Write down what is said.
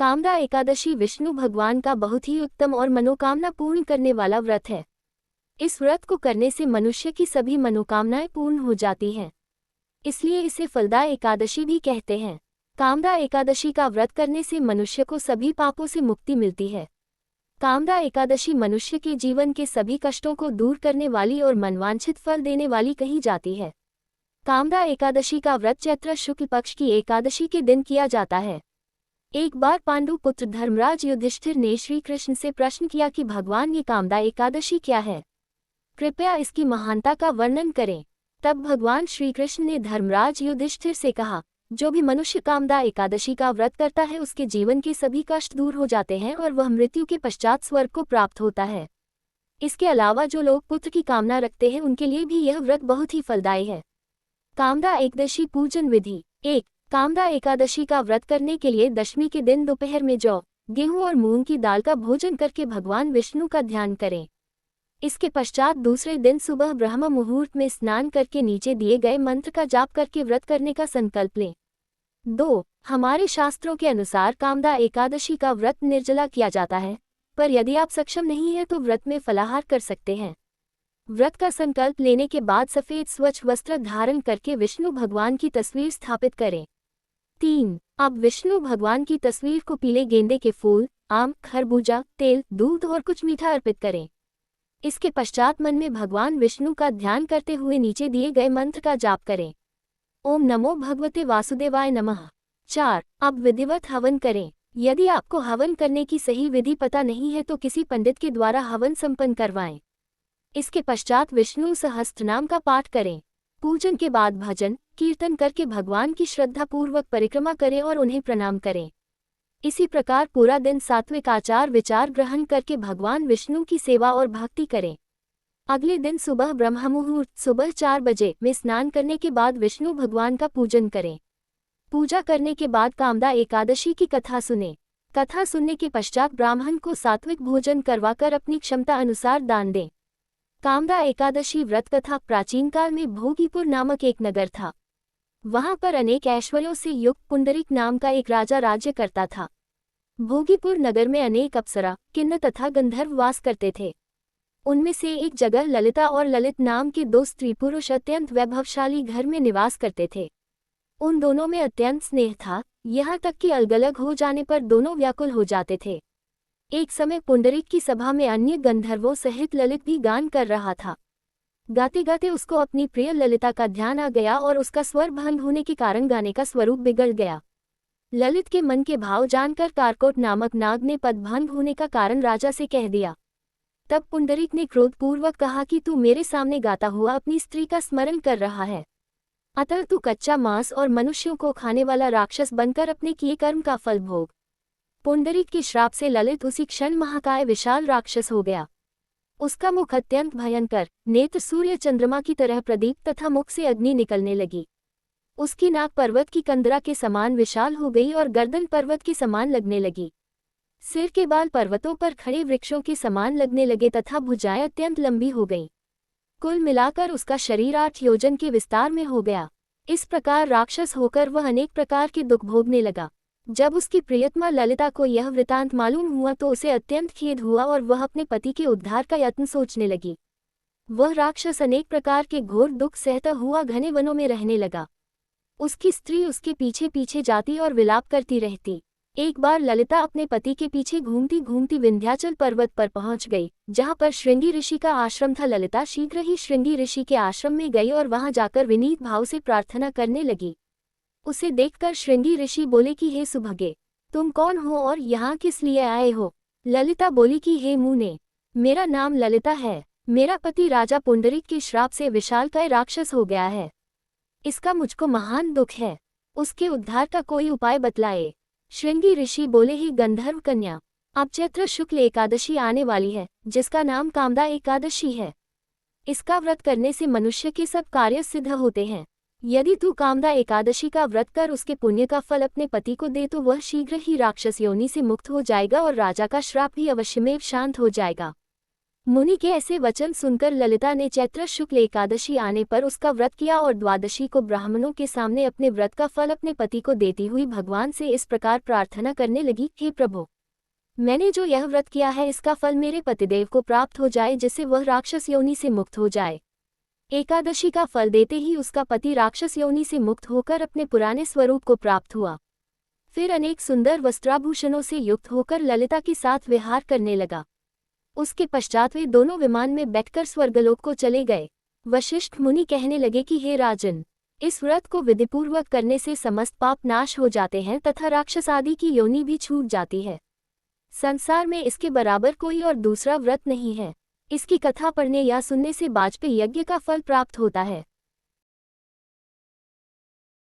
कामदा एकादशी विष्णु भगवान का बहुत ही उत्तम और मनोकामना पूर्ण करने वाला व्रत है। इस व्रत को करने से मनुष्य की सभी मनोकामनाएं पूर्ण हो जाती हैं, इसलिए इसे फलदा एकादशी भी कहते हैं। कामदा एकादशी का व्रत करने से मनुष्य को सभी पापों से मुक्ति मिलती है। कामदा एकादशी मनुष्य के जीवन के सभी कष्टों को दूर करने वाली और मनवांछित फल देने वाली कही जाती है। कामदा एकादशी का व्रत चैत्र शुक्ल पक्ष की एकादशी के दिन किया जाता है। एक बार पांडु पुत्र धर्मराज युधिष्ठिर ने श्री कृष्ण से प्रश्न किया कि भगवान, ये कामदा एकादशी क्या है? कृपया इसकी महानता का वर्णन करें। तब भगवान श्री कृष्ण ने धर्मराज युधिष्ठिर से कहा, जो भी मनुष्य कामदा एकादशी का व्रत करता है उसके जीवन के सभी कष्ट दूर हो जाते हैं और वह मृत्यु के पश्चात स्वर्ग को प्राप्त होता है। इसके अलावा जो लोग पुत्र की कामना रखते हैं उनके लिए भी यह व्रत बहुत ही फलदायी है। कामदा एकादशी पूजन विधि। 1. कामदा एकादशी का व्रत करने के लिए दशमी के दिन दोपहर में जौ, गेहूं और मूंग की दाल का भोजन करके भगवान विष्णु का ध्यान करें। इसके पश्चात दूसरे दिन सुबह ब्रह्म मुहूर्त में स्नान करके नीचे दिए गए मंत्र का जाप करके व्रत करने का संकल्प लें। 2. हमारे शास्त्रों के अनुसार कामदा एकादशी का व्रत निर्जला किया जाता है, पर यदि आप सक्षम नहीं हैं तो व्रत में फलाहार कर सकते हैं। व्रत का संकल्प लेने के बाद सफेद स्वच्छ वस्त्र धारण करके विष्णु भगवान की तस्वीर स्थापित करें। 3. अब विष्णु भगवान की तस्वीर को पीले गेंदे के फूल, आम, खरबूजा, तेल, दूध और कुछ मीठा अर्पित करें। इसके पश्चात मन में भगवान विष्णु का ध्यान करते हुए नीचे दिए गए मंत्र का जाप करें। ओम नमो भगवते वासुदेवाय नमः। 4. अब विधिवत हवन करें। यदि आपको हवन करने की सही विधि पता नहीं है तो किसी पंडित के द्वारा हवन संपन्न करवाएं। इसके पश्चात विष्णु सहस्त्रनाम का पाठ करें। पूजन के बाद भजन कीर्तन करके भगवान की श्रद्धापूर्वक परिक्रमा करें और उन्हें प्रणाम करें। इसी प्रकार पूरा दिन सात्विक आचार विचार ग्रहण करके भगवान विष्णु की सेवा और भक्ति करें। अगले दिन सुबह ब्रह्म मुहूर्त सुबह 4 बजे में स्नान करने के बाद विष्णु भगवान का पूजन करें। पूजा करने के बाद कामदा एकादशी की कथा सुनें। कथा सुनने के पश्चात ब्राह्मण को सात्विक भोजन करवाकर अपनी क्षमता अनुसार दान दें। कामदा एकादशी व्रत कथा प्राचीन काल में भोगीपुर नामक एक नगर था। वहां पर अनेक ऐश्वर्यों से युक्त पुंडरीक नाम का एक राजा राज्य करता था। भोगीपुर नगर में अनेक अप्सरा, किन्नर तथा गंधर्व वास करते थे। उनमें से एक जगह ललिता और ललित नाम के 2 स्त्री पुरुष अत्यंत वैभवशाली घर में निवास करते थे। उन दोनों में अत्यंत स्नेह था, यहाँ तक कि अलग-अलग हो जाने पर दोनों व्याकुल हो जाते थे। एक समय पुंडरीक की सभा में अन्य गंधर्वों सहित ललित भी गान कर रहा था। गाते गाते उसको अपनी प्रिय ललिता का ध्यान आ गया और उसका स्वर भंग होने के कारण गाने का स्वरूप बिगड़ गया। ललित के मन के भाव जानकर कारकोट नामक नाग ने पदभंग होने का कारण राजा से कह दिया। तब पुंडरीक ने क्रोधपूर्वक कहा कि तू मेरे सामने गाता हुआ अपनी स्त्री का स्मरण कर रहा है, अतः तू कच्चा मांस और मनुष्यों को खाने वाला राक्षस बनकर अपने किए कर्म का फल भोग। पुंडरीक के श्राप से ललित उसी क्षण महाकाय विशाल राक्षस हो गया। उसका मुख अत्यंत भयंकर, नेत्र सूर्य चंद्रमा की तरह प्रदीप तथा मुख से अग्नि निकलने लगी। उसकी नाक पर्वत की कंदरा के समान विशाल हो गई और गर्दन पर्वत के समान लगने लगी। सिर के बाल पर्वतों पर खड़े वृक्षों के समान लगने लगे तथा भुजाएं अत्यंत लंबी हो गईं। कुल मिलाकर उसका शरीर 8 योजन के विस्तार में हो गया। इस प्रकार राक्षस होकर वह अनेक प्रकार के दुख भोगने लगा। जब उसकी प्रियतमा ललिता को यह वृतांत मालूम हुआ तो उसे अत्यंत खेद हुआ और वह अपने पति के उद्धार का यत्न सोचने लगी। वह राक्षस अनेक प्रकार के घोर दुख सहता हुआ घने वनों में रहने लगा। उसकी स्त्री उसके पीछे पीछे जाती और विलाप करती रहती। एक बार ललिता अपने पति के पीछे घूमती घूमती विंध्याचल पर्वत पर पहुंच गई, जहां पर श्रृंगी ऋषि का आश्रम था। ललिता शीघ्र ही श्रृंगी ऋषि के आश्रम में गई और वहां जाकर विनीत भाव से प्रार्थना करने लगी। उसे देखकर श्रृंगी ऋषि बोले कि हे सुभगे, तुम कौन हो और यहाँ किस लिए आए हो? ललिता बोली कि हे मुने, मेरा नाम ललिता है। मेरा पति राजा पुंडरीक के श्राप से विशालकाय राक्षस हो गया है। इसका मुझको महान दुख है। उसके उद्धार का कोई उपाय बतलाए। श्रृंगी ऋषि बोले, ही गंधर्व कन्या, अब चैत्र शुक्ल एकादशी आने वाली है, जिसका नाम कामदा एकादशी है। इसका व्रत करने से मनुष्य के सब कार्य सिद्ध होते हैं। यदि तू कामदा एकादशी का व्रत कर उसके पुण्य का फल अपने पति को दे तो वह शीघ्र ही राक्षस योनि से मुक्त हो जाएगा और राजा का श्राप भी अवश्यमेव शांत हो जाएगा। मुनि के ऐसे वचन सुनकर ललिता ने चैत्र शुक्ल एकादशी आने पर उसका व्रत किया और द्वादशी को ब्राह्मणों के सामने अपने व्रत का फल अपने पति को देती हुई भगवान से इस प्रकार प्रार्थना करने लगी, हे प्रभु, मैंने जो यह व्रत किया है इसका फल मेरे पतिदेव को प्राप्त हो जाए, जिससे वह राक्षस योनि से मुक्त हो जाए। एकादशी का फल देते ही उसका पति राक्षस योनि से मुक्त होकर अपने पुराने स्वरूप को प्राप्त हुआ। फिर अनेक सुंदर वस्त्राभूषणों से युक्त होकर ललिता के साथ विहार करने लगा। उसके पश्चात वे दोनों विमान में बैठकर स्वर्गलोक को चले गए। वशिष्ठ मुनि कहने लगे कि हे राजन, इस व्रत को विधिपूर्वक करने से समस्त पाप नाश हो जाते हैं तथा राक्षस आदि की योनि भी छूट जाती है। संसार में इसके बराबर कोई और दूसरा व्रत नहीं है। इसकी कथा पढ़ने या सुनने से वाजपेयी यज्ञ का फल प्राप्त होता है।